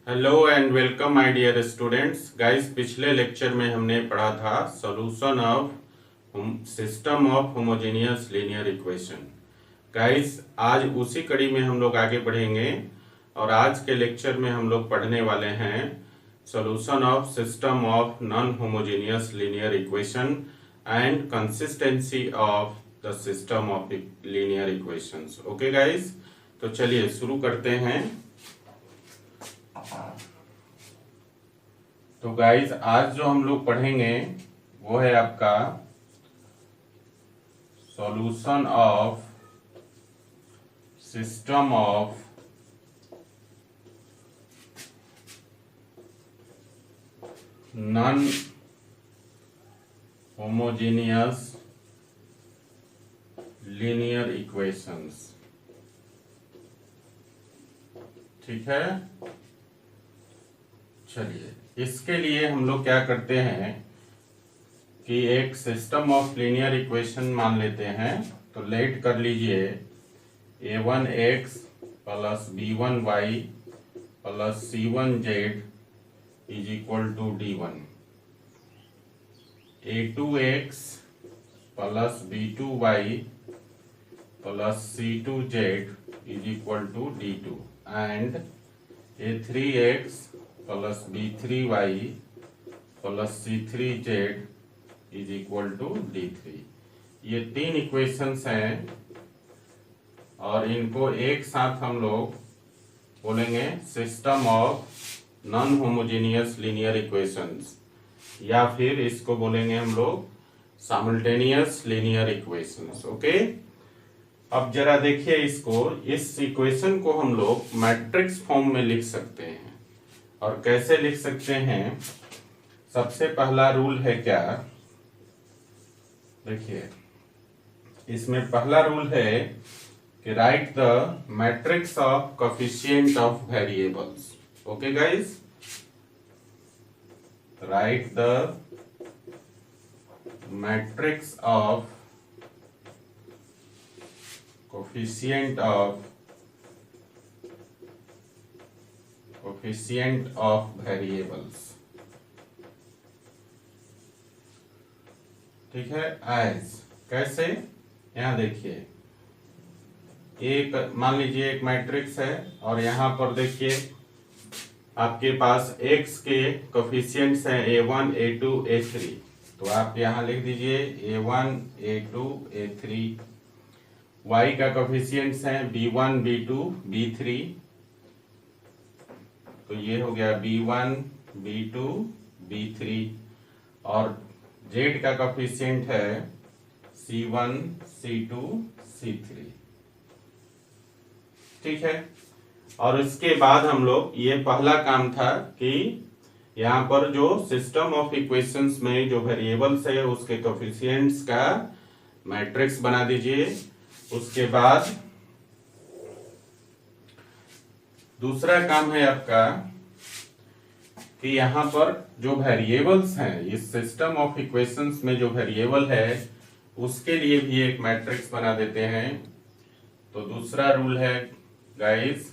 Hello and welcome my dear students. Guys, पिछले lecture में हमने पढ़ा था solution of system of homogeneous linear equation. Guys, आज उसी कड़ी में हम लोग आगे बढ़ेंगे और आज के लेक्चर में हम लोग पढ़ने वाले हैं solution of system of non homogeneous linear equation and consistency of the system of linear equations. Okay guys, तो चलिए शुरू करते हैं। तो गाइज, आज जो हम लोग पढ़ेंगे वो है आपका solution of system of non homogeneous linear equations. ठीक है, चलिए इसके लिए हम लोग क्या करते हैं कि एक सिस्टम ऑफ लीनियर इक्वेशन मान लेते हैं। तो लेट कर लीजिए a1x plus b1y plus c1z is equal to d1, a2x plus b2y plus c2z is equal to d2 and a3x plus b3y plus c3z is equal to d3। ये तीन equations हैं और इनको एक साथ हम लोग बोलेंगे system of non homogeneous linear equations, या फिर इसको बोलेंगे हम लोग साइमल्टेनियस लीनियर इक्वेशंस। ओके, अब जरा देखिए इसको, इस इक्वेशन को हम लोग मैट्रिक्स फॉर्म में लिख सकते हैं। और कैसे लिख सकते हैं? सबसे पहला रूल है क्या, देखिए इसमें पहला रूल है कि right the matrix of coefficient of variables. Okay guys, right the matrix of coefficient of variables. ठीक है, एज कैसे, यहां देखिए एक मान लीजिए एक मैट्रिक्स है और यहां पर देखिए आपके पास x के कोफिशिएंट्स हैं a1 a2 a3। तो आप यहां लिख दीजिए a1 a2 a3। y का कोफिशिएंट्स हैं b1 b2 b3। तो ये हो गया b1 b2 b3। और z का कोफिशिएंट है c1 c2 c3। ठीक है, और इसके बाद हम लोग, ये पहला काम था कि यहाँ पर जो सिस्टम ऑफ इक्वेशंस में जो वेरिएबल्स है उसके कोफिशिएंट्स का मैट्रिक्स बना दीजिए। उसके बाद दूसरा काम है आपका कि यहाँ पर जो वेरिएबल्स हैं, इस सिस्टम ऑफ इक्वेशंस में जो वेरिएबल है उसके लिए भी एक मैट्रिक्स बना देते हैं। तो दूसरा रूल है guys,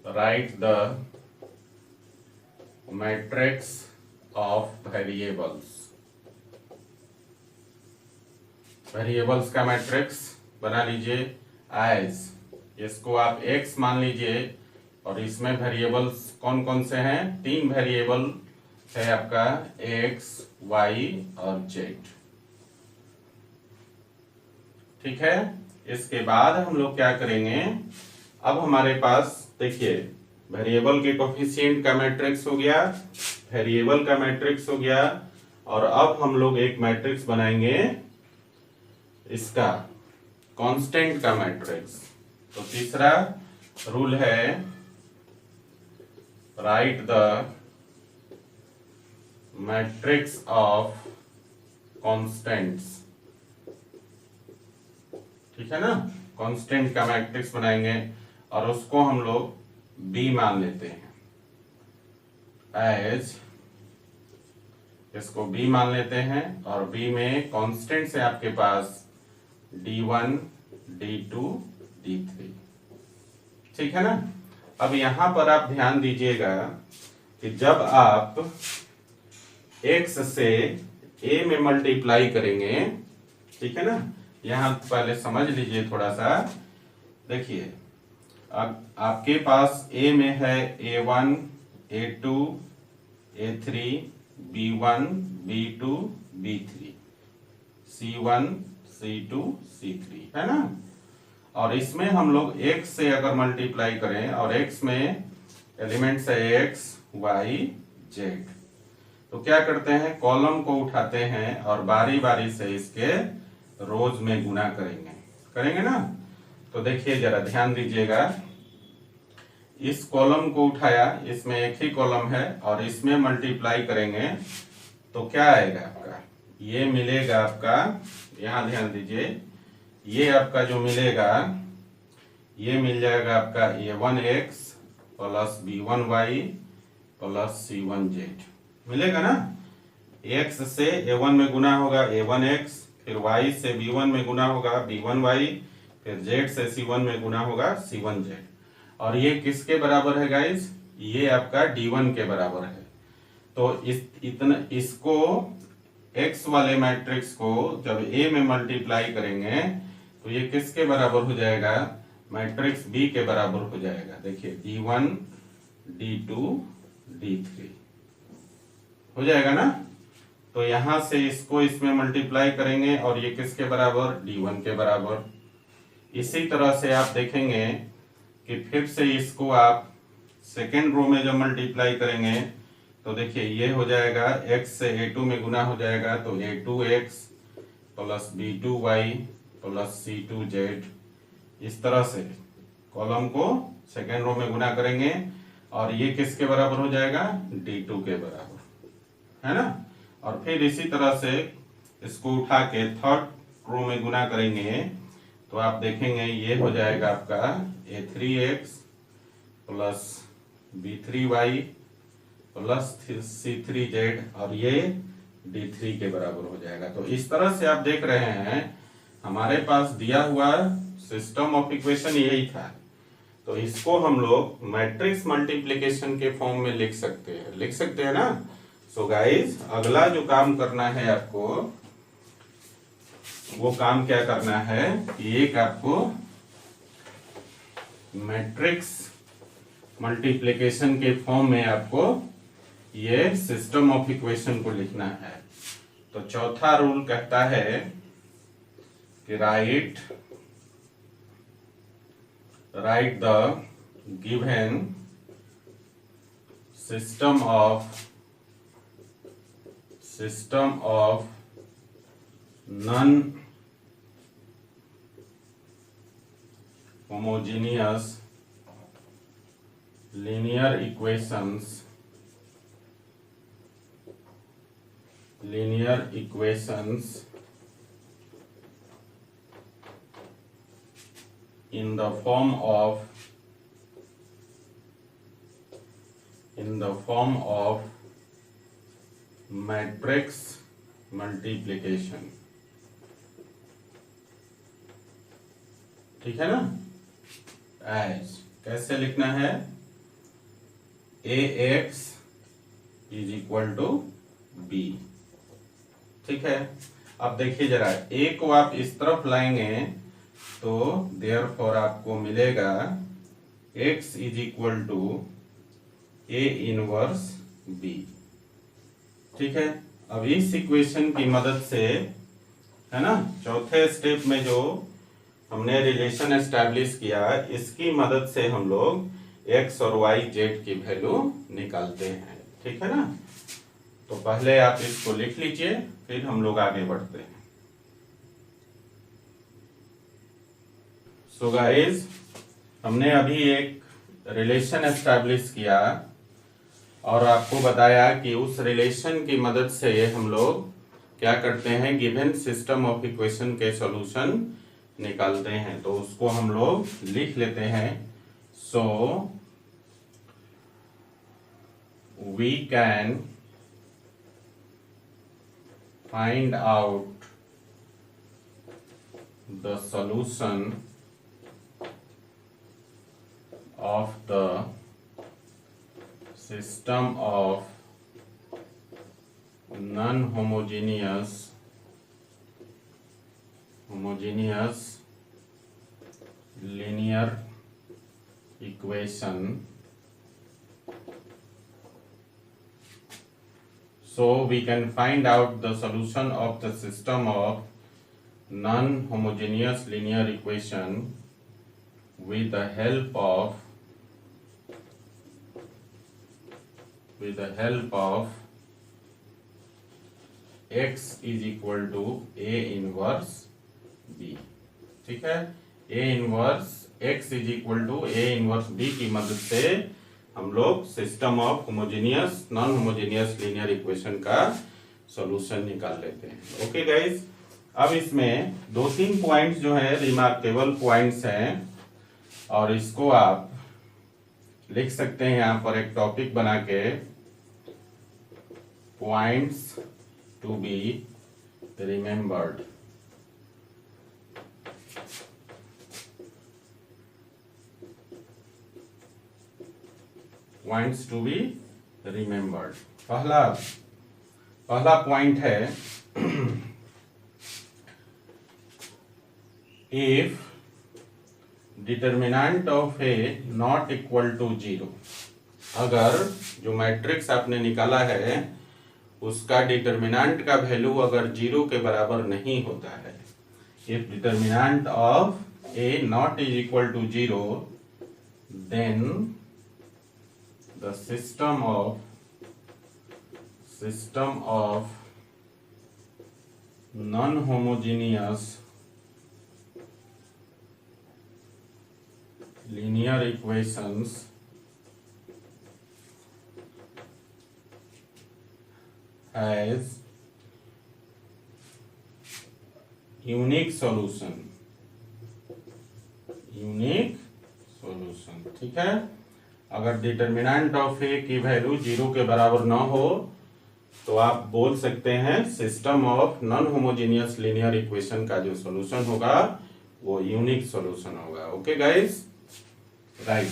right the matrix of variables. Variables का मैट्रिक्स बना लीजिए एज, इसको आप x मान लीजिए और इसमें वेरिएबल्स कौन कौन से हैं? तीन वेरिएबल है आपका x, y और z। ठीक है, इसके बाद हम लोग क्या करेंगे, अब हमारे पास देखिए वेरिएबल के कोफिशिएंट का मैट्रिक्स हो गया, वेरिएबल का मैट्रिक्स हो गया, और अब हम लोग एक मैट्रिक्स बनाएंगे इसका कांस्टेंट का मैट्रिक्स। तो तीसरा रूल है right the matrix of constants. ठीक है ना, कांस्टेंट का मैट्रिक्स बनाएंगे और उसको हम लोग B मान लेते हैं एज, इसको B मान लेते हैं और B में कांस्टेंट्स है आपके पास D1 D2 D3। ठीक है ना। अब यहां पर आप ध्यान दीजिएगा कि जब आप x से a में मल्टीप्लाई करेंगे, ठीक है ना, यहां पहले समझ लीजिए थोड़ा सा। देखिए अब आपके पास a में है a1 a2 a3 b1 b2 b3 c1 c2 c3 है ना। और इसमें हम लोग x से अगर मल्टीप्लाई करें और x में एलिमेंट्स है x y z, तो क्या करते हैं, कॉलम को उठाते हैं और बारी बारी से इसके रोज में गुना करेंगे ना। तो देखिए जरा ध्यान दीजिएगा, इस कॉलम को उठाया, इसमें एक ही कॉलम है और इसमें मल्टीप्लाई करेंगे तो क्या आएगा आपका, ये मिलेगा आपका, यहां ध्यान दीजिए, ये आपका जो मिलेगा ये मिल जाएगा आपका a1x plus b1y plus c1z मिलेगा ना। x से a1 में गुना होगा a1x, फिर y से b1 में गुना होगा b1y, फिर z से c1 में गुना होगा c1z। और ये किसके बराबर है गाइस, ये आपका d1 के बराबर है। तो इसको x वाले मैट्रिक्स को जब a में मल्टीप्लाई करेंगे तो ये किसके बराबर हो जाएगा, मैट्रिक्स b के बराबर हो जाएगा। देखिए d1 d2 d3 हो जाएगा ना। तो यहां से इसको इसमें मल्टीप्लाई करेंगे और ये किसके बराबर, d1 के बराबर। इसी तरह से आप देखेंगे कि फिर से इसको आप सेकेंड रो में जब मल्टीप्लाई करेंगे तो देखिए ये हो जाएगा, x से a2 में गुना हो जाएगा तो a2x plus b2y plus c2z। इस तरह से कॉलम को सेकेंड रो में गुना करेंगे और ये किसके बराबर हो जाएगा, d2 के बराबर, है ना। और फिर इसी तरह से इसको उठा के थर्ड रो में गुना करेंगे तो आप देखेंगे ये हो जाएगा आपका a3x plus b3y plus c3z और ये d3 के बराबर हो जाएगा। तो इस तरह से आप देख रहे हैं हमारे पास दिया हुआ सिस्टम ऑफ इक्वेशन यही था। तो इसको हम लोग मैट्रिक्स मल्टीप्लिकेशन के फॉर्म में लिख सकते हैं ना। सो गाइस अगला जो काम करना है आपको, वो काम क्या करना है कि एक आपको मैट्रिक्स मल्टीप्लिकेशन के फॉर्म में आपको ये सिस्टम ऑफ इक्वेशन को लिखना है। तो चौथा रूल कहता है कि right the given system of non homogeneous linear equations in the form of matrix multiplication। ठीक है ना। एज कैसे लिखना है, ax is equal to b। ठीक है। अब देखिए जरा, a को आप इस तरफ लाएंगे तो देयरफॉर आपको मिलेगा x is equal to a inverse b। ठीक है। अब इस इक्वेशन की मदद से, है ना, चौथे स्टेप में जो हमने रिलेशन एस्टैब्लिश किया, इसकी मदद से हम लोग x और y z की वैल्यू निकालते हैं। ठीक है ना। तो पहले आप इसको लिख लीजिए, फिर हम लोग आगे बढ़ते हैं। सो गाइस हमने अभी एक रिलेशन एस्टैब्लिश किया और आपको बताया कि उस रिलेशन की मदद से हम लोग क्या करते हैं, गिवन सिस्टम ऑफ इक्वेशन के सॉल्यूशन निकालते हैं। तो उसको हम लोग लिख लेते हैं। So we can find out the solution of the system of non-homogeneous linear equation. So we can find out the solution of the system of non-homogeneous linear equation with the help of x is equal to a inverse b. ठीक है, a inverse x is equal to a inverse b की मदद से हम लोग system of homogeneous non homogeneous linear equation का solution निकाल लेते हैं. ओके गाइस, अब इसमें 2-3 पॉइंट्स जो है रिमार्केबल पॉइंट्स हैं और इसको आप लिख सकते हैं यहाँ पर एक टॉपिक बना के, points to be remembered. Points to be remembered. पहला पॉइंट है, if determinant of A not equal to 0. अगर जो मैट्रिक्स आपने निकाला है उसका डिटर्मिनेंट का वैल्यू अगर 0 के बराबर नहीं होता है, if determinant of A not is equal to 0, then the system of non-homogeneous linear equations has unique solution. ठीक है, अगर डिटर्मिनेंट ऑफ ए की वैल्यू 0 के बराबर ना हो तो आप बोल सकते हैं system of non homogeneous linear equation का जो सॉल्यूशन होगा वो यूनिक सॉल्यूशन होगा. Okay guys, right.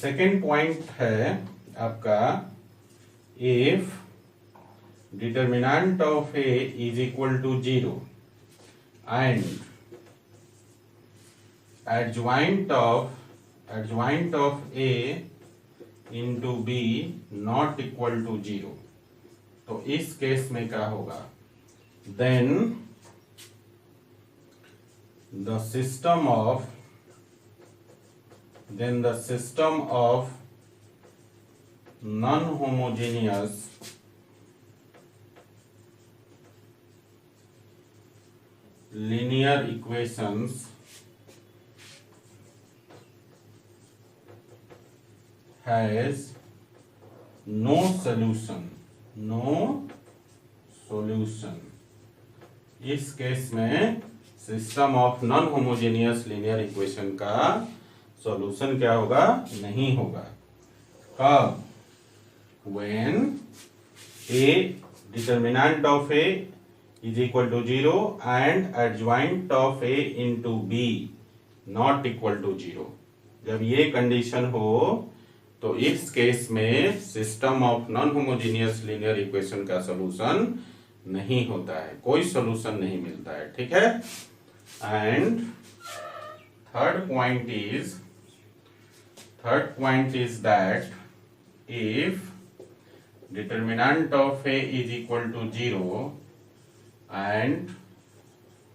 Second point है आपका, if determinant of A is equal to 0 and adjoint of A into B not equal to 0. तो इस केस में क्या होगा, then the system of non-homogeneous linear equations has no solution. इस case में system of non homogeneous linear equation का solution क्या होगा, नहीं होगा. कब, when a determinant of a is equal to 0 and adjoint of a into b not equal to 0. जब ये कंडीशन हो तो इस केस में system of non homogeneous linear equation का सॉल्यूशन नहीं होता है, कोई सॉल्यूशन नहीं मिलता है. ठीक है, and third point is that if determinant of A is equal to 0 and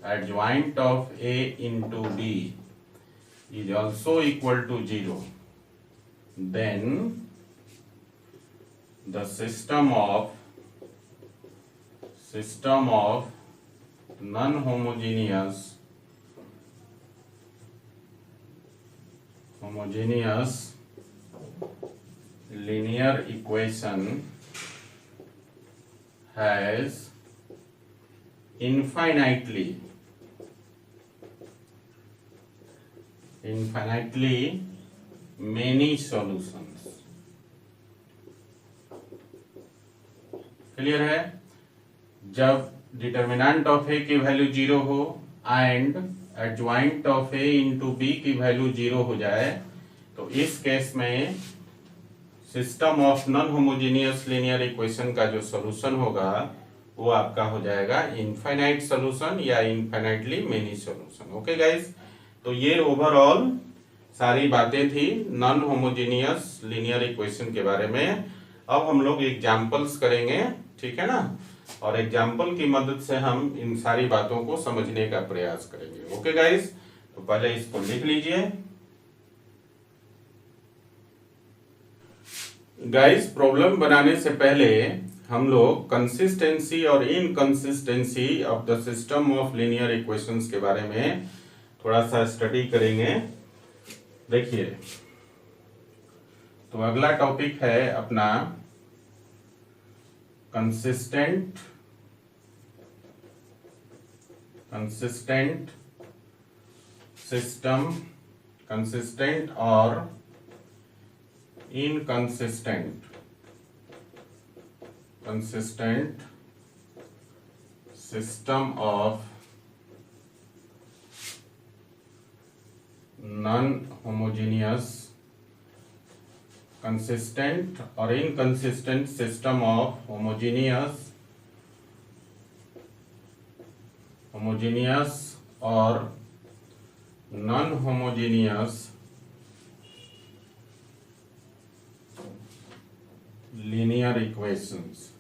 adjoint of a into b is also equal to 0, then the system of non-homogeneous linear equation has infinitely many solutions. Clear है, जब determinant of A की value 0 हो and adjoint of A into B की value 0 हो जाए, तो इस case में system of non homogeneous linear equation का जो सॉल्यूशन होगा वो आपका हो जाएगा इनफाइनाइट सॉल्यूशन या infinitely many solution. Okay guys, तो ये ओवरऑल सारी बातें थी नॉन होमोजेनियस लीनियर इक्वेशन के बारे में। अब हम लोग एग्जांपल्स करेंगे, ठीक है ना, और एग्जाम्पल की मदद से हम इन सारी बातों को समझने का प्रयास करेंगे। ओके गाइस, तो पहले इसको लिख लीजिए। गाइस, प्रॉब्लम बनाने से पहले हम लोग कंसिस्टेंसी और inconsistency of the system of linear equations के बारे में थोड़ा सा स्टडी करेंगे। देखिए, तो अगला टॉपिक है अपना कंसिस्टेंट सिस्टम, कंसिस्टेंट और inconsistent system of non homogeneous, consistent और इनकंसिस्टेंट सिस्टम ऑफ होमोजेनियस और नॉन होमोजेनियस लीनियर इक्वेशंस।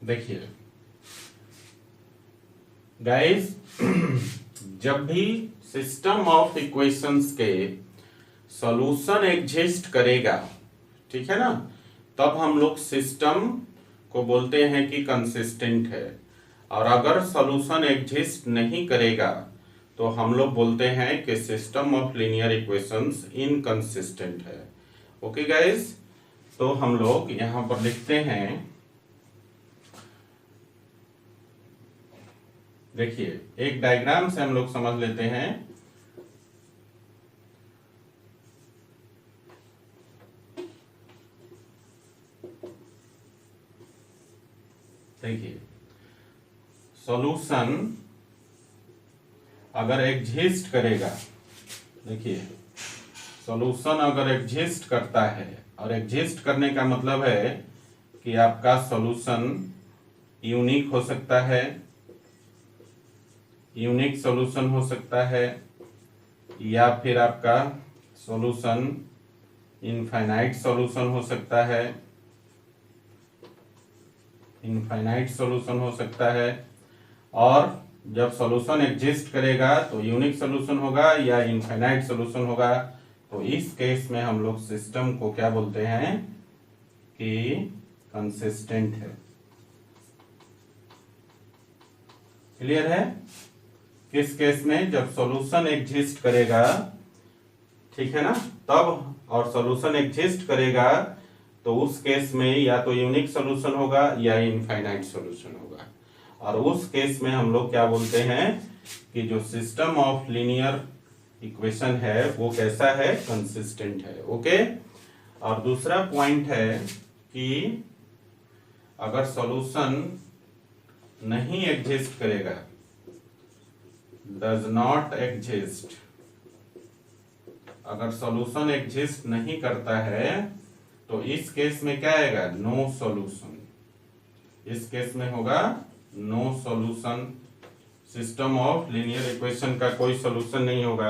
देखिए गाइस, जब भी सिस्टम ऑफ इक्वेशंस के सॉल्यूशन एग्जिस्ट करेगा, ठीक है ना, तब हम लोग सिस्टम को बोलते हैं कि कंसिस्टेंट है। और अगर सॉल्यूशन एग्जिस्ट नहीं करेगा तो हम लोग बोलते हैं कि system of linear equations inconsistent है। ओके गाइस, तो हम लोग यहां पर लिखते हैं, देखिए एक डायग्राम से हम लोग समझ लेते हैं। देखिए, सॉल्यूशन अगर एग्जिस्ट करेगा, देखिए सॉल्यूशन अगर एग्जिस्ट करता है, और एग्जिस्ट करने का मतलब है कि आपका सॉल्यूशन यूनिक हो सकता है, यूनिक सॉल्यूशन हो सकता है, या फिर आपका सॉल्यूशन इनफाइनाइट सॉल्यूशन हो सकता है, इनफाइनाइट सॉल्यूशन हो सकता है। और जब सॉल्यूशन एग्जिस्ट करेगा तो यूनिक सॉल्यूशन होगा या इनफाइनाइट सॉल्यूशन होगा। तो इस केस में हम लोग सिस्टम को क्या बोलते हैं कि कंसिस्टेंट है। क्लियर है? किस केस में? जब सॉल्यूशन एग्जिस्ट करेगा, ठीक है ना, तब, और सॉल्यूशन एग्जिस्ट करेगा तो उस केस में या तो यूनिक सॉल्यूशन होगा या इनफाइनाइट सॉल्यूशन होगा। और उस केस में हम लोग क्या बोलते हैं कि जो सिस्टम ऑफ लीनियर इक्वेशन है वो कैसा है? कंसिस्टेंट है। ओके। और दूसरा पॉइंट है कि अगर सॉल्यूशन नहीं एग्जिस्ट करेगा, डज नॉट एग्जिस्ट, अगर सॉल्यूशन एग्जिस्ट नहीं करता है तो इस केस में क्या आएगा? No solution. इस केस में होगा no solution, system of linear equation का कोई सॉल्यूशन नहीं होगा।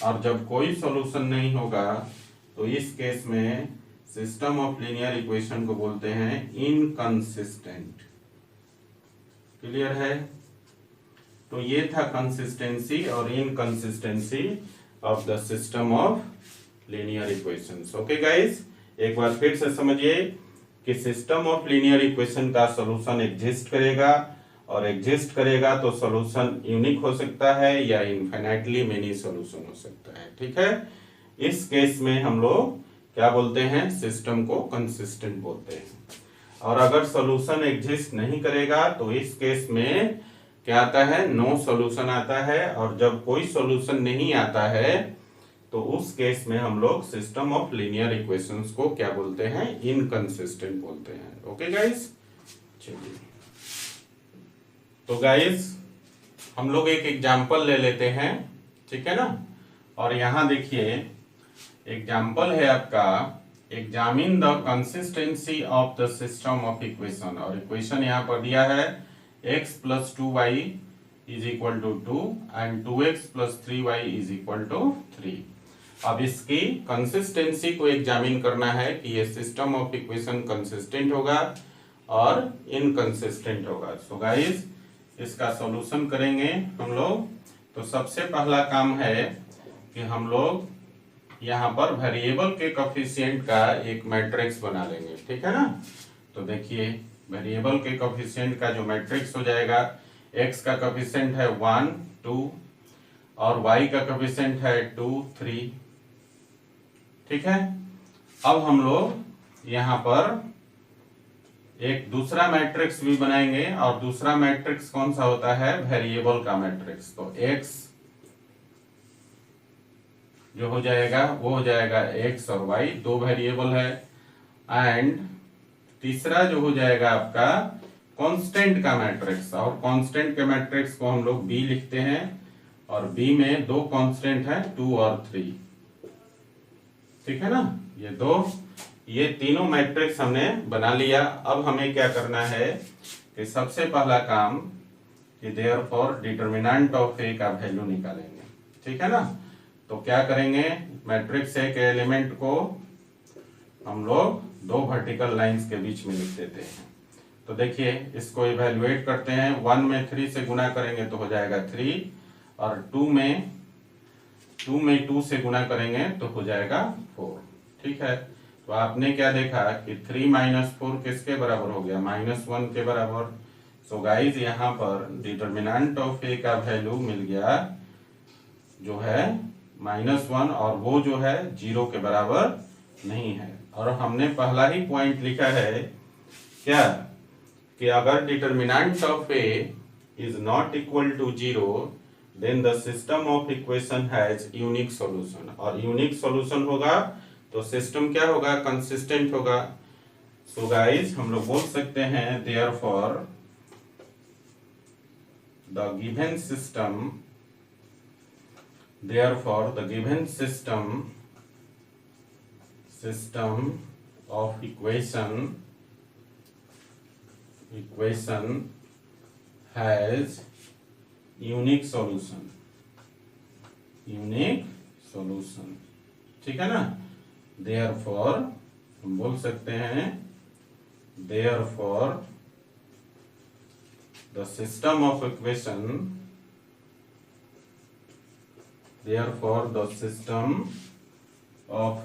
और जब कोई सॉल्यूशन नहीं होगा तो इस केस में सिस्टम ऑफ लीनियर इक्वेशन को बोलते हैं इनकंसिस्टेंट। क्लियर है? तो ये था कंसिस्टेंसी और inconsistency of the system of linear equations. Okay guys, एक बार फिर से समझिए कि सिस्टम ऑफ लीनियर इक्वेशन का सॉल्यूशन एग्जिस्ट करेगा, और एग्जिस्ट करेगा तो सॉल्यूशन यूनिक हो सकता है या इनफाइनाइटली मेनी सॉल्यूशन हो सकता है। ठीक है? इस केस में हम लोग क्या बोलते हैं? सिस्टम को कंसिस्टेंट बोलते हैं। और अगर सॉल्यूशन एग्जिस्ट नहीं करेगा तो इस केस में क्या आता है? नो सॉल्यूशन आता है। और जब कोई सॉल्यूशन नहीं आता है तो उस केस में हम लोग सिस्टम ऑफ लीनियर इक्वेशंस को क्या बोलते हैं? इनकंसिस्टेंट बोलते हैं। ओके गाइस, चलिए, तो गाइस हम लोग एक एग्जाम्पल ले लेते हैं, ठीक है ना। और यहाँ देखिए एग्जाम्पल है आपका, examine the consistency of the system of equation. और इक्वेशन यहाँ पर दिया है x plus 2y is equal to 2 and 2x plus 3y is equal to 3। अब इसकी कंसिस्टेंसी को एग्जामिन करना है कि ये सिस्टम ऑफ इक्वेशन कंसिस्टेंट होगा और इनकंसिस्टेंट होगा। सो गाइस इसका सॉल्यूशन करेंगे हम लोग। तो सबसे पहला काम है कि हम लोग यहाँ पर वेरिएबल के कोफिशिएंट का एक मैट्रिक्स बना लेंगे, ठीक है ना। तो देखिए वेरिएबल के कोफिशिएंट का जो मैट्रिक्स हो जाएगा, x का कोफिशिएंट है 1 2 और y का कोफिशिएंट है 2 3, ठीक है। अब हम लोग यहाँ पर एक दूसरा मैट्रिक्स भी बनाएंगे और दूसरा मैट्रिक्स कौन सा होता है, वेरिएबल का मैट्रिक्स। तो x जो हो जाएगा वो हो जाएगा x और y, दो वेरिएबल है। एंड तीसरा जो हो जाएगा आपका कांस्टेंट का मैट्रिक्स, और कांस्टेंट के मैट्रिक्स को हम लोग b लिखते हैं और b में दो कांस्टेंट है 2 और 3, ठीक है ना। ये तीनों मैट्रिक्स हमने बना लिया। अब हमें क्या करना है कि सबसे पहला काम कि देयरफॉर डिटरमिनेंट ऑफ ए का वैल्यू निकालेंगे, ठीक है ना। तो क्या करेंगे, मैट्रिक्स ए के एलिमेंट को हम लोग दो वर्टिकल लाइंस के बीच में लिख देते हैं। तो देखिए इसको इवैल्यूएट करते हैं, 1 में 3 से गुना करेंगे तो हो जाएगा 3 और 2 में 2 से गुना करेंगे तो हो जाएगा 4, ठीक है। तो आपने क्या देखा कि 3 माइनस 4 किसके बराबर हो गया, -1 के बराबर। सो गाइज यहाँ पर डिटरमिनेंट ऑफ ए का वैल्यू मिल गया जो है -1 और वो जो है 0 के बराबर नहीं है। और हमने पहला ही पॉइंट लिखा है क्या कि अगर determinant of A is not equal to 0 then the system of equation has unique solution. और यूनिक सॉल्यूशन होगा तो सिस्टम क्या होगा, कंसिस्टेंट होगा। सो गाइस हम लोग बोल सकते हैं therefore the given system of equation has unique solution, ठीक है ना। देयरफॉर हम बोल सकते हैं therefore the system of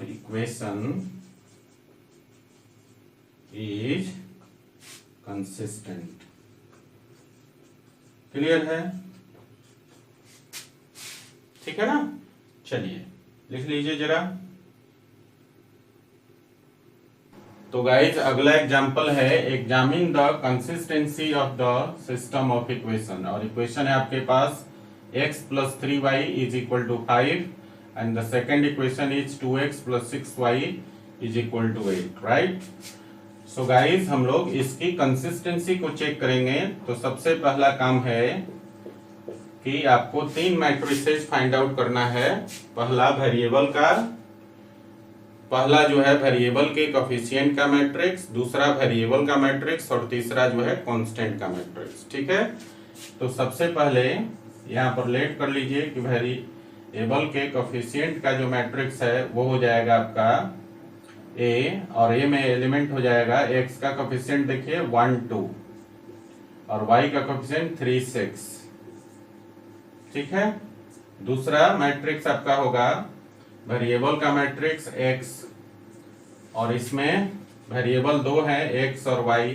equation is consistent. Clear है, ठीक है ना। चलिए लिख लीजिए जरा। तो गाइज अगला एग्जांपल है, examine the consistency of the system of equation. और इक्वेशन है आपके पास x plus 3y is equal to 5 and the second equation is 2x plus 6y is equal to 8, right. So guys हम लोग इसकी consistency को check करेंगे। तो सबसे पहला काम है कि आपको तीन मैट्रिसेस फाइंड आउट करना है। पहला जो है वेरिएबल के कोफिशिएंट का मैट्रिक्स, दूसरा वेरिएबल का मैट्रिक्स और तीसरा जो है कांस्टेंट का मैट्रिक्स, ठीक है। तो सबसे पहले यहाँ पर लेट कर लीजिए कि वेरिएबल के कोफिशिएंट का जो मैट्रिक्स है वो हो जाएगा आपका ए, और ए में एलिमेंट हो जाएगा x का कोफिशिएंट देखिए 1 2 और y का कोफिशिएंट 3 6, ठीक है। दूसरा मैट्रिक्स आपका होगा वेरिएबल का मैट्रिक्स x और इसमें वेरिएबल दो हैं x और y।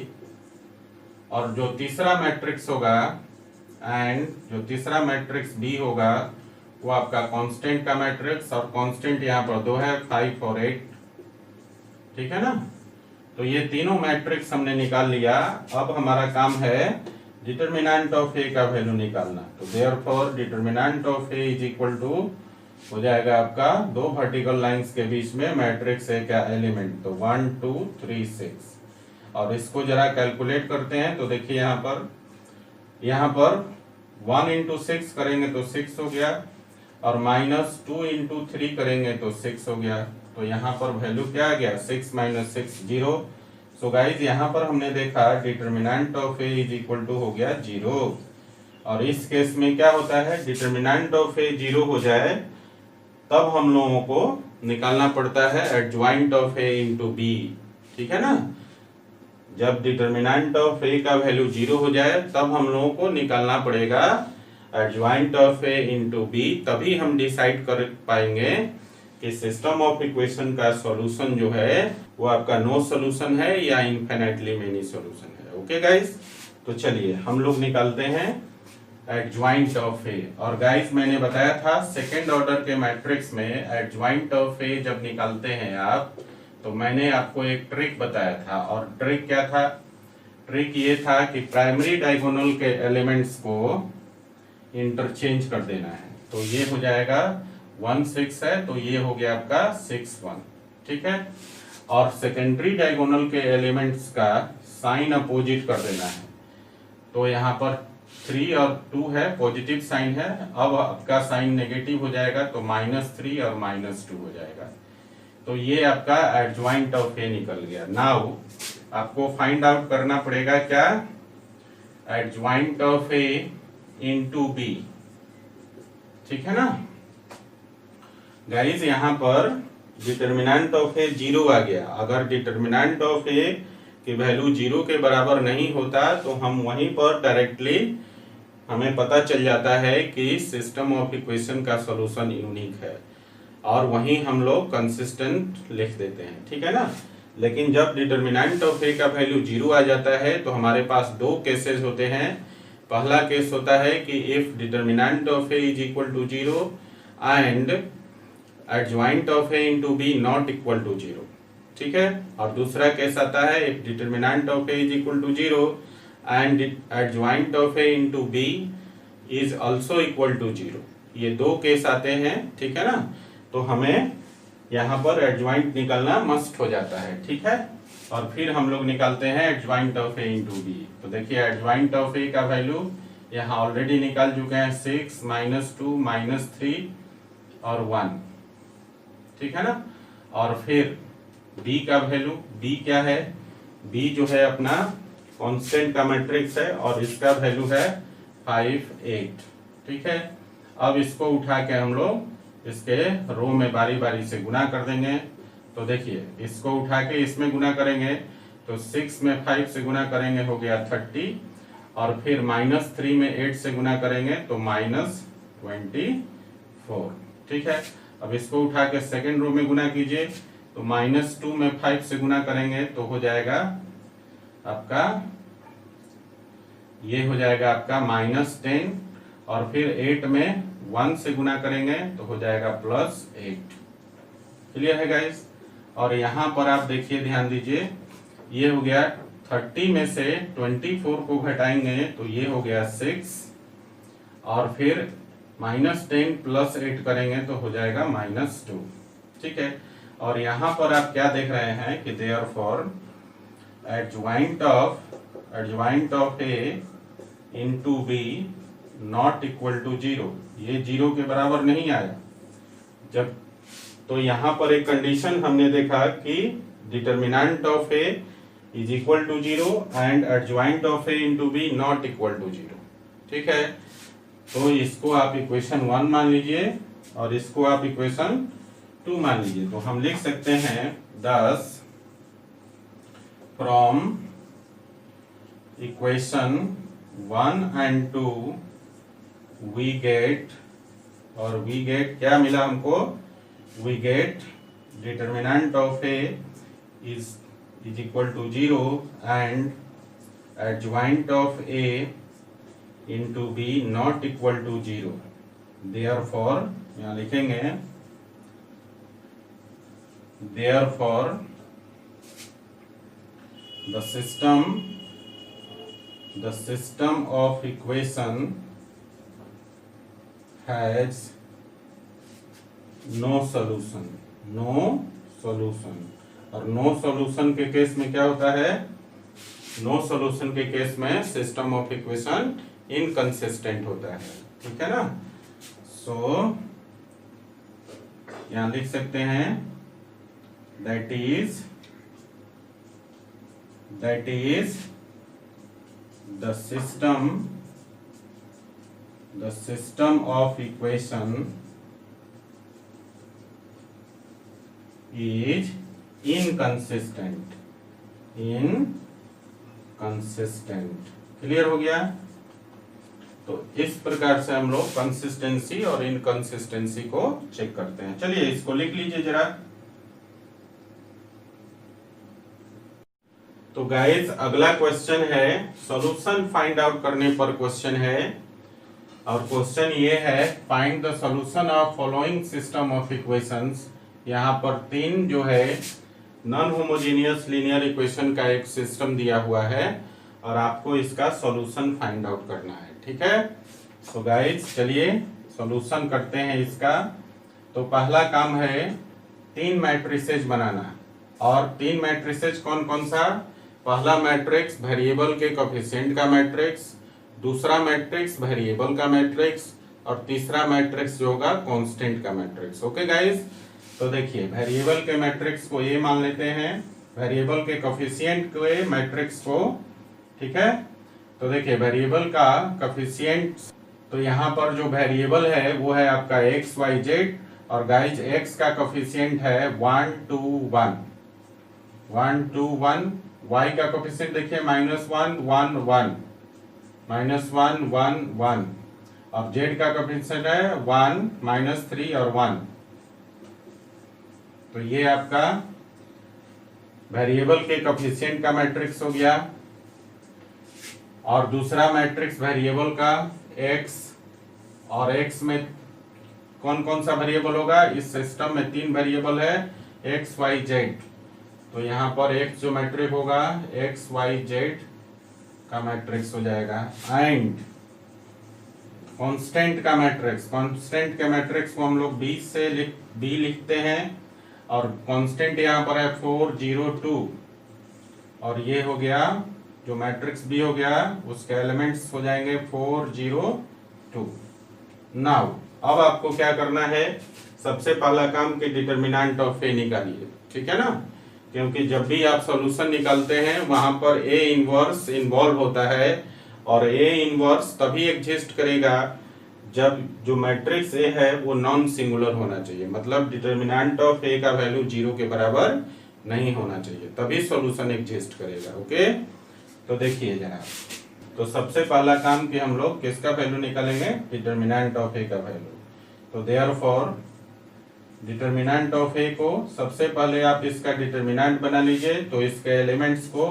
और जो तीसरा मैट्रिक्स होगा जो तीसरा मैट्रिक्स b होगा वो आपका कांस्टेंट का मैट्रिक्स, और कांस्टेंट यहाँ पर दो है 5 और 8, ठीक है ना। तो ये तीनों मैट्रिक्स हमने निकाल लिया। अब हमारा काम है डिटरमिनेंट ऑफ ए का वैल्यू निकालना। तो therefore determinant of A is equal to हो जाएगा आपका दो वर्टिकल लाइंस के बीच में मैट्रिक्स ए का एलिमेंट, तो 1 2 3 6। और इसको जरा कैलकुलेट करते हैं। तो देखिए यहाँ पर 1 इंटू 6 करेंगे तो 6 हो गया, और -2 इंटू 3 करेंगे तो 6 हो गया। तो यहाँ पर वैल्यू क्या आ गया, 6 - 6 0। सो गाइज यहाँ पर हमने देखा determinant of A is equal to हो गया 0। और इस केस में क्या होता है, डिटर्मिनेंट ऑफ ए 0 हो जाए तब हम लोगों को निकालना पड़ता है adjoint of A into B, ठीक है ना। जब डिटर्मिनेंट ऑफ ए का वैल्यू 0 हो जाए तब हम लोगों को निकालना पड़ेगा adjoint of A into B, तभी हम डिसाइड कर पाएंगे कि सिस्टम ऑफ इक्वेशन का सॉल्यूशन जो है वो आपका नो सॉल्यूशन है या इनफिनिटली मेनी सॉल्यूशन है। ओके गाइस, तो चलिए हम लोग निकालते हैं एडज्वाइंट ऑफ ए। और गाइस मैंने बताया था सेकेंड ऑर्डर के मैट्रिक्स में एडज्वाइंट ऑफ ए जब निकालते हैं आप, तो मैंने आपको एक ट्रिक बताया था। और ट्रिक क्या था, ट्रिक ये था कि प्राइमरी डायगोनल के एलिमेंट्स को इंटरचेंज कर देना है। तो ये हो जाएगा 1 6 है, तो ये हो गया आपका 6 1, ठीक है। और सेकेंडरी डायगोनल के एलिमेंट्स का साइन अपोजिट कर देना है। तो यहाँ पर 3 और 2 है, पॉजिटिव साइन है, अब आपका साइन नेगेटिव हो जाएगा तो -3 और -2 हो जाएगा। तो ये आपका एडज्वाइंट ऑफ ए निकल गया। नाउ आपको फाइंड आउट करना पड़ेगा क्या, adjoint of A into B, ठीक है ना। गाइस यहाँ पर डिटर्मिनेंट ऑफ ए 0 आ गया। अगर डिटर्मिनेंट ऑफ ए की वैल्यू 0 के बराबर नहीं होता तो हम वहीं पर डायरेक्टली हमें पता चल जाता है कि सिस्टम ऑफ इक्वेशन का सॉल्यूशन यूनिक है, और वहीं हम लोग कंसिस्टेंट लिख देते हैं, ठीक है ना। लेकिन जब डिटर्मिनेंट ऑफ ए का वैल्यू 0 आ जाता है तो हमारे पास दो केसेस होते हैं। पहला केस होता है कि if determinant of A is equal to 0 and adjoint of A into B not equal to 0, ठीक है। और दूसरा केस आता है if determinant of A is equal to 0 and adjoint of A into B is also equal to 0। ये दो case आते हैं, ठीक है ना। तो हमें यहाँ पर एडज्वाइंट निकालना मस्ट हो जाता है, ठीक है। और फिर हम लोग निकालते हैं adjoint of A into B. तो देखिए एडज्वाइंट ऑफ ए का वैल्यू यहाँ ऑलरेडी निकाल चुके हैं, 6 -2 -3 और 1, ठीक है ना। और फिर b का वैल्यू, b क्या है, b जो है अपना कांस्टेंट का मैट्रिक्स है और इसका वैल्यू है 5 8, ठीक है। अब इसको उठा के हम लोग इसके रो में बारी बारी से गुना कर देंगे। तो देखिए इसको उठा के इसमें गुना करेंगे तो 6 में 5 से गुना करेंगे हो गया 30, और फिर -3 में 8 से गुना करेंगे तो -24, ठीक है। अब इसको उठा के सेकेंड रो में गुना कीजिए तो -2 में 5 से गुना करेंगे तो हो जाएगा आपका, ये हो जाएगा आपका -10, और फिर 8 में 1 से गुना करेंगे तो हो जाएगा +8। क्लियर है गाइस। और यहाँ पर आप देखिए, ध्यान दीजिए, ये हो गया 30 में से 24 को घटाएंगे तो ये हो गया 6, और फिर -10 + 8 करेंगे तो हो जाएगा -2, ठीक है। और यहाँ पर आप क्या देख रहे हैं कि therefore adjoint of A into B not equal to 0, ये 0 के बराबर नहीं आया। जब तो यहाँ पर एक कंडीशन हमने देखा कि determinant of A is equal to 0 and adjoint of A into B not equal to 0, ठीक है। तो इसको आप इक्वेशन 1 मान लीजिए और इसको आप इक्वेशन 2 मान लीजिए। तो हम लिख सकते हैं 10 from equation 1 and 2 we get क्या मिला हमको, we get determinant of A is equal to 0 and adjoint of A into B not equal to 0। Therefore यहाँ लिखेंगे, therefore the system of equation has no solution। और no solution के case में क्या होता है, नो सॉल्यूशन के case में सिस्टम ऑफ इक्वेशन इनकंसिस्टेंट होता है, ठीक है ना। सो यहां लिख सकते हैं that is the system of equation is inconsistent. Clear हो गया। तो इस प्रकार से हम लोग कंसिस्टेंसी और इनकंसिस्टेंसी को चेक करते हैं। चलिए इसको लिख लीजिए जरा। तो गाइस अगला क्वेश्चन है, सॉल्यूशन फाइंड आउट करने पर क्वेश्चन है, और क्वेश्चन ये है find the solution of following system of equations. यहाँ पर 3 जो है नॉन होमोजेनियस लीनियर इक्वेशन का एक सिस्टम दिया हुआ है और आपको इसका सॉल्यूशन फाइंड आउट करना है, ठीक है। सो गाइस चलिए सॉल्यूशन करते हैं इसका। तो पहला काम है 3 मैट्रिसेस बनाना, और 3 मैट्रिसेस कौन कौन सा। पहला मैट्रिक्स वेरिएबल के कोएफिशिएंट का मैट्रिक्स, दूसरा मैट्रिक्स वेरिएबल का मैट्रिक्स, और तीसरा मैट्रिक्स जो होगा कांस्टेंट का मैट्रिक्स। ओके गाइस, तो देखिए वेरिएबल के मैट्रिक्स को ये मान लेते हैं, वेरिएबल के कोएफिशिएंट के मैट्रिक्स को, ठीक है। तो देखिए वेरिएबल का कोएफिशिएंट, तो यहाँ पर जो वेरिएबल है वो है आपका एक्स वाई जेड, और गाइज एक्स का कोएफिशिएंट है 1 2 1, 1 2 1। वाई का कोएफिशिएंट देखिए -1 1 1, -1 1 1, और जेड का कोएफिशिएंट है 1 -3 और 1। तो ये आपका वेरिएबल के कोएफिशिएंट का मैट्रिक्स हो गया। और दूसरा मैट्रिक्स वेरिएबल का x, और x में कौन कौन सा वेरिएबल होगा। इस सिस्टम में 3 वेरिएबल है x y z, तो यहाँ पर x जो मैट्रिक्स होगा x y z का मैट्रिक्स हो जाएगा। एंड कांस्टेंट का मैट्रिक्स, कांस्टेंट के मैट्रिक्स को हम लोग b लिखते हैं, और कांस्टेंट यहाँ पर है 4 0 2, और ये हो गया जो मैट्रिक्स बी हो गया उसके एलिमेंट्स हो जाएंगे 4 0 2। नाउ अब आपको क्या करना है, सबसे पहला काम कि डिटरमिनेंट ऑफ ए निकालिए, ठीक है ना। क्योंकि जब भी आप सॉल्यूशन निकालते हैं वहां पर ए इनवर्स इन्वॉल्व होता है, और ए इनवर्स तभी एग्जिस्ट करेगा जब जो मैट्रिक्स ए है वो नॉन सिंगुलर होना चाहिए, मतलब डिटरमिनेंट ऑफ ए का वैल्यू 0 के बराबर नहीं होना चाहिए, तभी सॉल्यूशन एग्जिस्ट करेगा। ओके, तो देखिए जरा, तो सबसे पहला काम कि हम लोग किसका वैल्यू निकालेंगे, डिटरमिनेंट ऑफ ए का वैल्यू। तो देयरफॉर डिटरमिनेंट ऑफ ए को सबसे पहले आप इसका डिटरमिनेंट बना लीजिए, तो इसके एलिमेंट्स को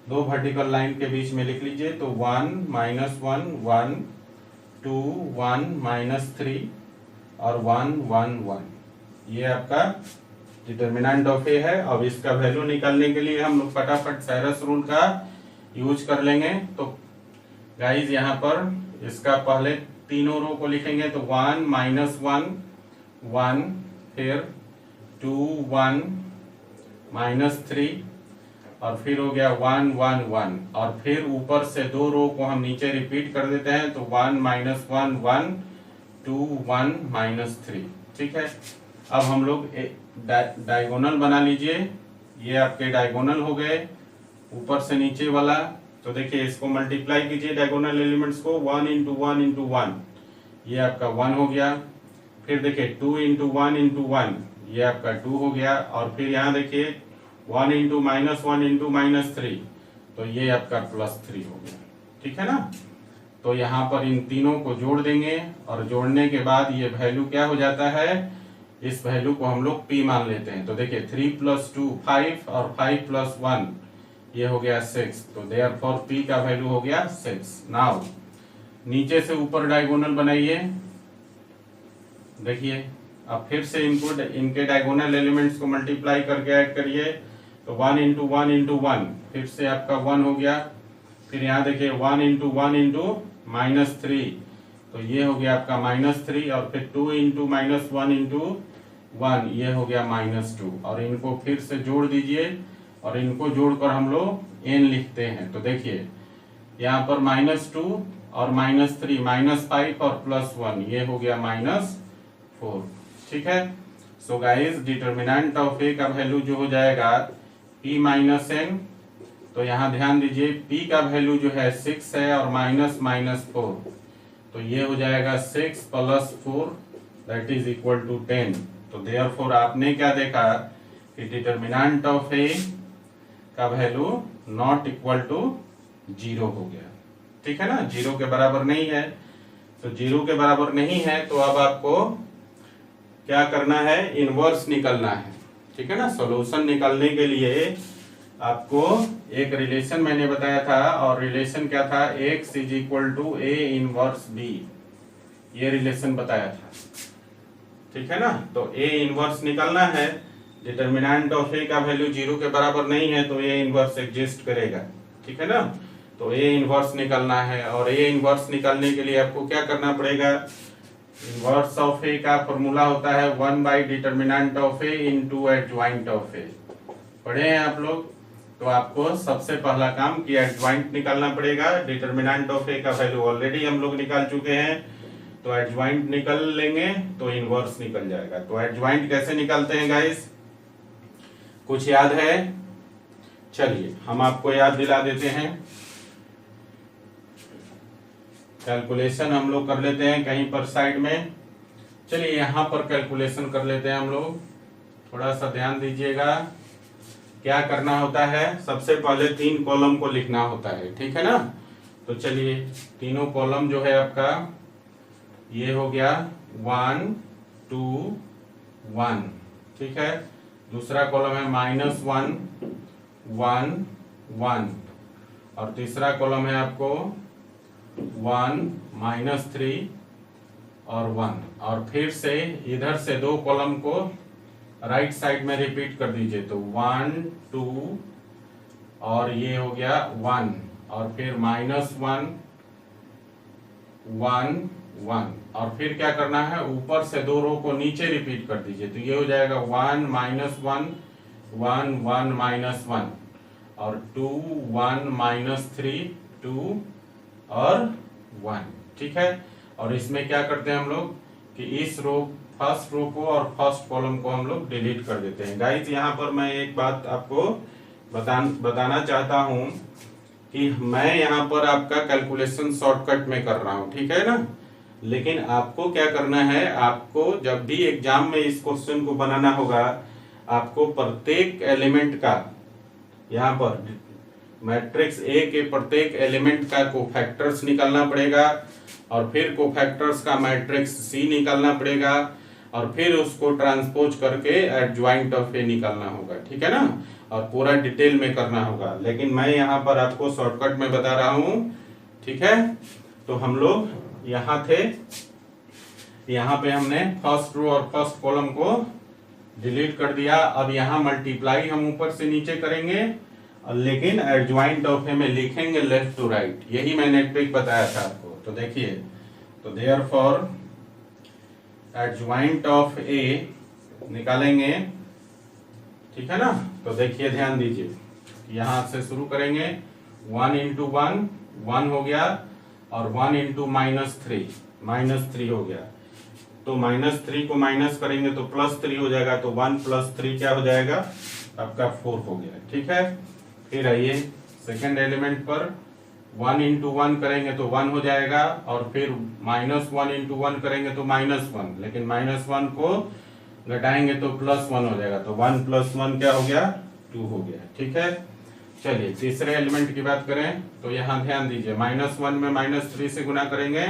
2 वर्टिकल लाइन के बीच में लिख लीजिए। तो 1 -1 1 2 1 -3 और 1 1 1, ये आपका डिटरमिनेंट ऑफ ए है। अब इसका वैल्यू निकालने के लिए हम लोग फटाफट साइरस रूल का यूज कर लेंगे। तो गाइज यहाँ पर इसका पहले तीनों रो को लिखेंगे, तो 1 -1 1, फिर 2 1 -3, और फिर हो गया 1 1 1, और फिर ऊपर से 2 रो को हम नीचे रिपीट कर देते हैं, तो 1 -1 1 2 1 -3, ठीक है। अब हम लोग डायगोनल बना लीजिए, ये आपके डायगोनल हो गए ऊपर से नीचे वाला। तो देखिए इसको मल्टीप्लाई कीजिए डायगोनल एलिमेंट्स को, 1 × 1 × 1, ये आपका 1 हो गया। फिर देखिए 2 × 1 × 1, ये आपका 2 हो गया। और फिर यहाँ देखिए 1 × -1 × -3, तो ये आपका +3 हो गया, ठीक है ना। तो यहाँ पर इन तीनों को जोड़ देंगे, और जोड़ने के बाद ये वैल्यू क्या हो जाता है, इस वैल्यू को हम लोग p मान लेते हैं। तो देखिए 3 + 2 5, और 5 + 1 ये हो गया 6, तो देयरफॉर p का वैल्यू हो गया 6। नाउ नीचे से ऊपर डायगोनल बनाइए, देखिए अब फिर से इनके डायगोनल एलिमेंट्स को मल्टीप्लाई करके ऐड करिए, तो 1 × 1 × 1, फिर से आपका 1 हो गया। फिर यहाँ देखिए 1 × 1 × -3, तो ये हो गया आपका -3, और फिर 2 × -1 × 1, ये हो गया -2, और इनको फिर से जोड़ दीजिए, और इनको जोड़कर हम लोग n लिखते हैं। तो देखिए यहाँ पर -2 और -3, -5 और +1, ये हो गया -4। ठीक है। सो गाइस डिटर्मिनेंट ऑफ ए का वैल्यू जो हो जाएगा p माइनस n, तो यहाँ ध्यान दीजिए p का वैल्यू जो है 6 है और -4, तो ये हो जाएगा 6 + 4 दैट इज इक्वल टू 10। तो देयरफॉर आपने क्या देखा कि डिटर्मिनेंट ऑफ ए का वैल्यू नॉट इक्वल टू 0 हो गया। ठीक है ना, 0 के बराबर नहीं है। तो 0 के बराबर नहीं है तो अब आपको क्या करना है, इनवर्स निकलना है। ठीक है ना, सॉल्यूशन निकालने के लिए आपको एक रिलेशन मैंने बताया था, और रिलेशन क्या था, x is equal to a inverse b, ये रिलेशन बताया था। ठीक है ना, तो a इनवर्स निकालना है। डिटर्मिनेंट ऑफ a का वैल्यू 0 के बराबर नहीं है तो a इनवर्स एग्जिस्ट करेगा। ठीक है ना, तो a इनवर्स निकालना है, और a इनवर्स निकालने के लिए आपको क्या करना पड़ेगा, इनवर्स ऑफ a का फॉर्मूला होता है one by determinant of a into adjoint of a। पढ़े हैं आप लोग? तो आपको सबसे पहला काम कि एडजॉइंट निकालना पड़ेगा। डिटर्मिनेंट ऑफ a का वैल्यू ऑलरेडी हम लोग निकाल चुके हैं, तो एडजॉइंट निकल लेंगे तो इनवर्स निकल जाएगा। तो एडजॉइंट कैसे निकालते हैं गाइस, कुछ याद है? चलिए हम आपको याद दिला देते हैं। कैलकुलेशन हम लोग कर लेते हैं कहीं पर साइड में। चलिए यहाँ पर कैलकुलेशन कर लेते हैं हम लोग, थोड़ा सा ध्यान दीजिएगा। क्या करना होता है, सबसे पहले 3 कॉलम को लिखना होता है। ठीक है ना, तो चलिए तीनों कॉलम जो है आपका ये हो गया 1 2 1। ठीक है, दूसरा कॉलम है -1 1 1, और तीसरा कॉलम है आपको 1 -3 और 1, और फिर से इधर से 2 कॉलम को राइट साइड में रिपीट कर दीजिए, तो 1 2 और ये हो गया 1, और फिर -1 1 1, और फिर क्या करना है, ऊपर से 2 रो को नीचे रिपीट कर दीजिए, तो ये हो जाएगा 1 -1 1 1 -1, और 2 1 -3 2 और 1। ठीक है, और इसमें क्या करते हैं हम लोग कि इस रो, फर्स्ट रो को और फर्स्ट कॉलम को हम लोग डिलीट कर देते हैं। गाइस यहाँ पर मैं एक बात आपको बताना चाहता हूँ कि मैं यहाँ पर आपका कैलकुलेशन शॉर्टकट में कर रहा हूँ। ठीक है ना, लेकिन आपको क्या करना है, आपको जब भी एग्जाम में इस क्वेश्चन को बनाना होगा, आपको प्रत्येक एलिमेंट का, यहाँ पर मैट्रिक्स ए के प्रत्येक एलिमेंट का कोफैक्टर्स निकालना पड़ेगा, और फिर कोफैक्टर्स का मैट्रिक्स सी निकालना पड़ेगा, और फिर उसको ट्रांसपोज करके एडजॉइंट ऑफ ए निकालना होगा। ठीक है ना, और पूरा डिटेल में करना होगा, लेकिन मैं यहाँ पर आपको शॉर्टकट में बता रहा हूँ। ठीक है, तो हम लोग यहाँ थे, यहाँ पे हमने फर्स्ट रो और फर्स्ट कॉलम को डिलीट कर दिया। अब यहाँ मल्टीप्लाई हम ऊपर से नीचे करेंगे, लेकिन एडजॉइंट ऑफ ए में लिखेंगे लेफ्ट टू राइट, यही मैंने ट्रिक बताया था आपको। तो देखिए, तो देयरफॉर एडजॉइंट ऑफ ए निकालेंगे। ठीक है ना, तो देखिए ध्यान दीजिए, यहाँ से शुरू करेंगे, 1 × 1 1 हो गया, और 1 × -3 हो गया, तो -3 को माइनस करेंगे तो +3 हो जाएगा, तो 1 + 3 क्या हो जाएगा आपका 4 हो गया। ठीक है, फिर आइए सेकेंड एलिमेंट पर 1 × 1 करेंगे तो 1 हो जाएगा, और फिर -1 × 1 करेंगे तो -1, लेकिन -1 को घटाएंगे तो +1 हो जाएगा, तो 1 + 1 क्या हो गया 2 हो गया। ठीक है, चलिए तीसरे एलिमेंट की बात करें तो यहाँ ध्यान दीजिए, -1 में -3 से गुना करेंगे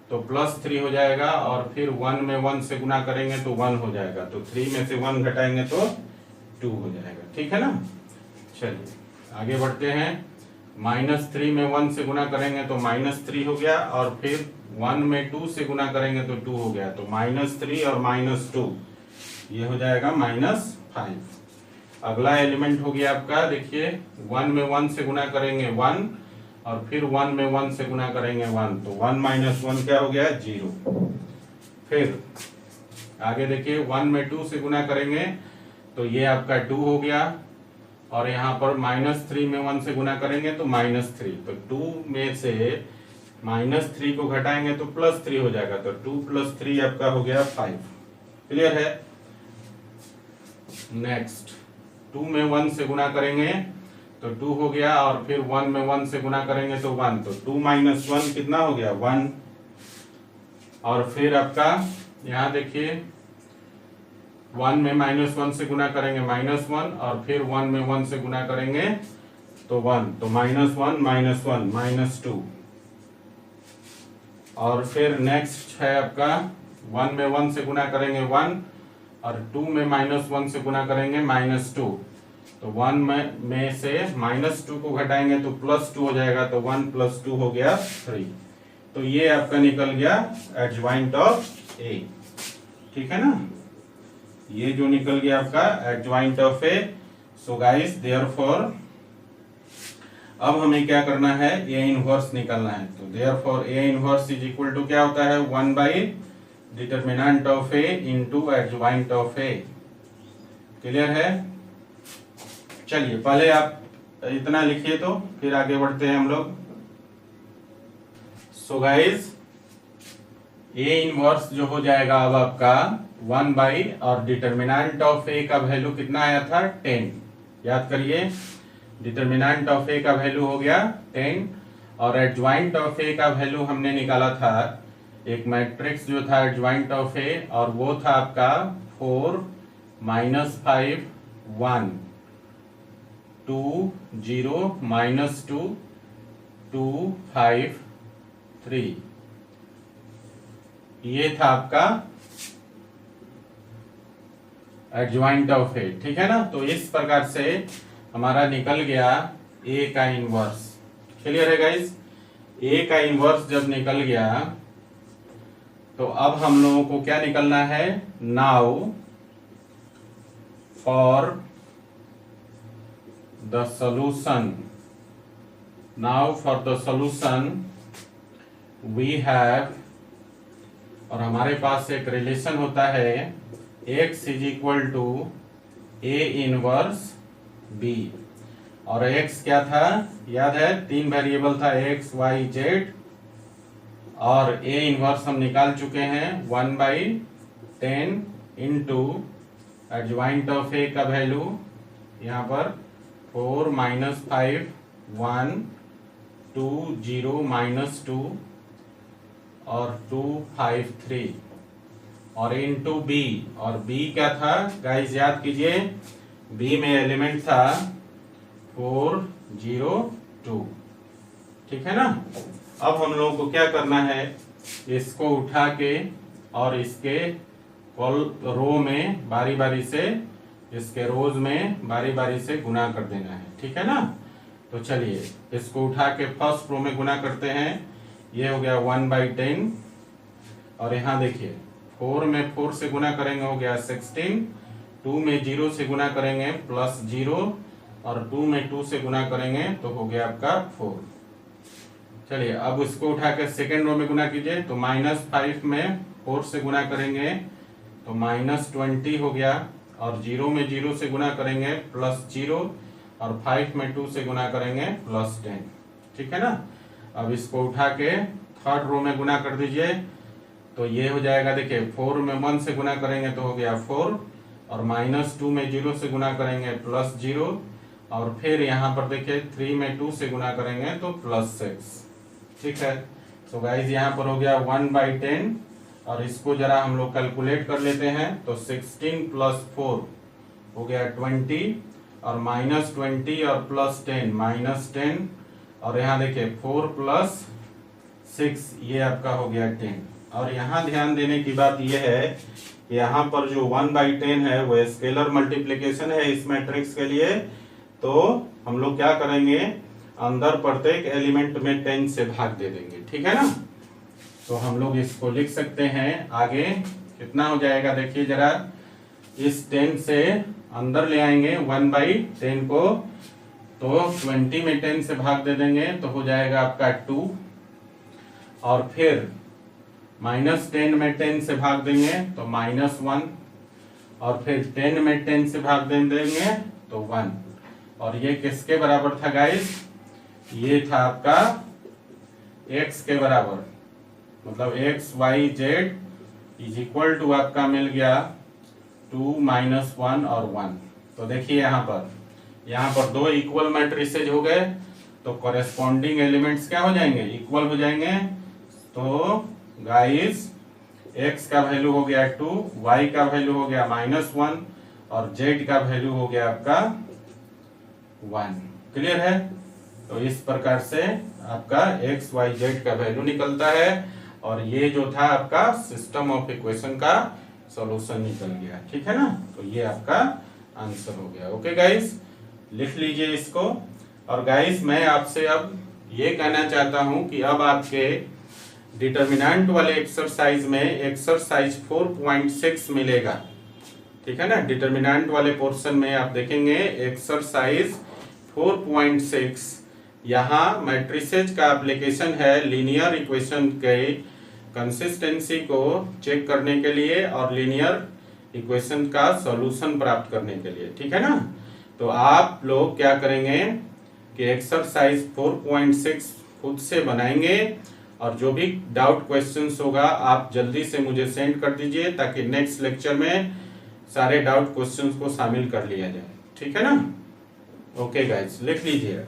तो +3 हो जाएगा, और फिर 1 में 1 से गुना करेंगे तो 1 हो जाएगा, तो 3 में से 1 घटाएंगे तो 2 हो जाएगा। ठीक है ना, चलिए आगे बढ़ते हैं। -3 में 1 से गुना करेंगे तो -3 हो गया, और फिर 1 में 2 से गुना करेंगे तो 2 हो गया, तो -3 और -2 ये हो जाएगा -5। अगला एलिमेंट हो गया आपका, देखिए 1 में 1 से गुना करेंगे 1, और फिर 1 में 1 से गुना करेंगे 1, तो 1 - 1 क्या हो गया 0। फिर आगे देखिए 1 में 2 से गुना करेंगे तो ये आपका 2 हो गया, और यहाँ पर -3 में 1 से गुना करेंगे तो -3, तो 2 में से -3 को घटाएंगे तो +3 हो जाएगा, तो 2 + 3 आपका हो गया 5। क्लियर है। नेक्स्ट 2 में 1 से गुना करेंगे तो 2 हो गया, और फिर 1 में 1 से गुना करेंगे तो 1, तो 2 - 1 कितना हो गया 1। और फिर आपका यहाँ देखिए 1 में -1 से गुना करेंगे -1, और फिर 1 में 1 से गुना करेंगे तो 1, तो -1 -1 -2। और फिर नेक्स्ट है आपका 1 में 1 से गुना करेंगे 1, और 2 में -1 से गुना करेंगे -2, तो 1 में से -2 को घटाएंगे तो +2 हो जाएगा, तो 1 + 2 हो गया 3। तो ये आपका निकल गया एडजॉइंट ऑफ ए। ठीक है ना, ये जो निकल गया आपका adjoint of A. So guys therefore अब हमें क्या करना है, ए इनवर्स निकालना है। तो therefore A inverse is equal to क्या होता है 1 / determinant of A into adjoint of A. Clear है। चलिए पहले आप इतना लिखिए तो फिर आगे बढ़ते हैं हम लोग। सो गाइस ए इनवर्स जो हो जाएगा अब आपका 1 / और डिटरमिनेंट ऑफ ए का वैल्यू कितना आया था 10। याद करिए, डिटरमिनेंट ऑफ ए का वैल्यू हो गया 10, और एडजॉइंट ऑफ ए का वैल्यू हमने निकाला था एक मैट्रिक्स जो था एडजॉइंट ऑफ ए, और वो था आपका 4 - 5 1 2 0 -2 2 5 3। ये था आपका एडजॉइंट ऑफ ए। ठीक है ना, तो इस प्रकार से हमारा निकल गया ए का इनवर्स। क्लियर है गाइस। ए का इनवर्स जब निकल गया तो अब हम लोगों को क्या निकलना है, now for the solution, now for the solution we have, और हमारे पास एक रिलेशन होता है x = a इनवर्स b, और x क्या था याद है, 3 वेरिएबल था x y z, और a इनवर्स हम निकाल चुके हैं 1/10 इंटू एडजॉइंट ऑफ a का वैल्यू यहाँ पर 4 - 5 1 2 0 -2 और 2 5 3, और इंटू बी, और बी क्या था गाइस याद कीजिए, बी में एलिमेंट था 4 0 2। ठीक है ना। अब हम लोगों को क्या करना है, इसको उठा के और इसके रो में बारी बारी से, इसके रोज में बारी बारी से गुना कर देना है। ठीक है ना। तो चलिए इसको उठा के फर्स्ट रो में गुना करते हैं। ये हो गया 1/10, और यहाँ देखिए 4 में 4 से गुना करेंगे हो गया 16, 2 में 0 से गुना करेंगे +0, और 2 में 2 से गुना करेंगे तो हो गया आपका 4। चलिए अब इसको उठा के सेकेंड रो में गुना कीजिए, तो -5 में 4 से गुना करेंगे तो -20 हो गया, और 0 में 0 से गुना करेंगे +0, और 5 में 2 से गुना करेंगे +10। ठीक है ना। अब इसको उठा के थर्ड रो में गुना कर दीजिए, तो ये हो जाएगा देखिए 4 में 1 से गुना करेंगे तो हो गया 4, और -2 में 0 से गुना करेंगे +0, और फिर यहाँ पर देखिए 3 में 2 से गुना करेंगे तो +6। ठीक है। तो गाइज यहाँ पर हो गया 1/10, और इसको जरा हम लोग कैलकुलेट कर लेते हैं, तो 16 + 4 हो गया 20, और -20 और +10 -10, और यहाँ देखिए 4 + 6 ये आपका हो गया 10। और यहाँ ध्यान देने की बात यह है कि यहाँ पर जो 1/10 है वो स्केलर मल्टीप्लिकेशन है इस मैट्रिक्स के लिए, तो हम लोग क्या करेंगे, अंदर प्रत्येक एलिमेंट में 10 से भाग दे देंगे। ठीक है ना। तो हम लोग इसको लिख सकते हैं आगे कितना हो जाएगा, देखिए जरा, इस 10 से अंदर ले आएंगे 1/10 को, तो 20 में 10 से भाग दे देंगे तो हो जाएगा आपका 2, और फिर -10 में 10 से भाग देंगे तो -1, और फिर 10 में 10 से भाग देंगे तो 1, और ये किसके बराबर था गाइस, ये था आपका x के बराबर, मतलब x y z is equal to आपका मिल गया 2 माइनस 1 और 1। तो देखिए यहाँ पर दो इक्वल मैट्रिसेज हो गए, तो कॉरेस्पॉन्डिंग एलिमेंट्स क्या हो जाएंगे, इक्वल हो जाएंगे। तो गाइस x का वैल्यू हो गया 2, y का वैल्यू हो गया -1 और z का वैल्यू हो गया आपका 1। क्लियर है? तो इस प्रकार से आपका x y z का वैल्यू निकलता है और ये जो था आपका सिस्टम ऑफ इक्वेशन का सॉल्यूशन निकल गया। ठीक है ना? तो ये आपका आंसर हो गया। ओके गाइस, लिख लीजिए इसको। और गाइस मैं आपसे अब ये कहना चाहता हूं कि अब आपके डिटर्मिनेंट वाले एक्सरसाइज में एक्सरसाइज 4.6 मिलेगा। ठीक है ना? डिटर्मिनेंट वाले पोर्शन में आप देखेंगे एक्सरसाइज 4.6। यहाँ मैट्रिसेज का एप्लीकेशन है लीनियर इक्वेशन के कंसिस्टेंसी को चेक करने के लिए और लीनियर इक्वेशन का सॉल्यूशन प्राप्त करने के लिए। ठीक है ना? तो आप लोग क्या करेंगे कि एक्सरसाइज 4.6 खुद से बनाएंगे और जो भी डाउट क्वेश्चंस होगा आप जल्दी से मुझे सेंड कर दीजिए ताकि नेक्स्ट लेक्चर में सारे डाउट क्वेश्चंस को शामिल कर लिया जाए। ठीक है ना? ओके गाइस, लिख लीजिए।